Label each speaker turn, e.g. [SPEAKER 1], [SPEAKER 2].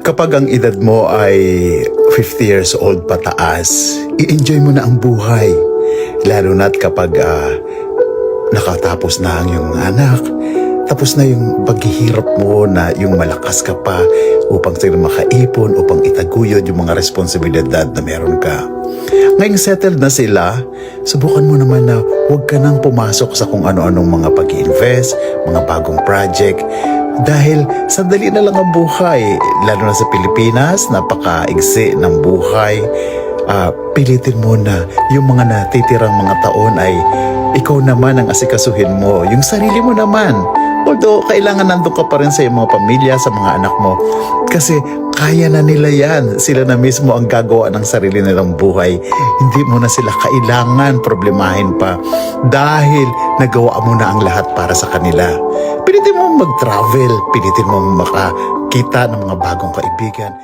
[SPEAKER 1] Kapag ang edad mo ay 50 years old pataas, i-enjoy mo na ang buhay. Lalo na't kapag nakatapos na ang iyong anak, tapos na yung paghihirap mo na yung malakas ka pa upang sila makaipon, upang itaguyod yung mga responsibilidad na meron ka. Ngayong settled na sila, subukan mo naman na huwag ka nang pumasok sa kung ano-anong mga pag-i-invest, mga bagong project. Dahil sandali na lang ang buhay, lalo na sa Pilipinas, napaka-igsi ng buhay. Pilitin mo na yung mga natitirang mga taon ay ikaw naman ang asikasuhin mo, yung sarili mo naman. Although, kailangan nandun ka pa rin sa iyong mga pamilya, sa mga anak mo. Kasi kaya na nila yan. Sila na mismo ang gagawa ng sarili nilang buhay. Hindi mo na sila kailangan problemahin pa dahil nagawa mo na ang lahat para sa kanila. Pilitin mo mag-travel, pilitin mo makakita ng mga bagong kaibigan.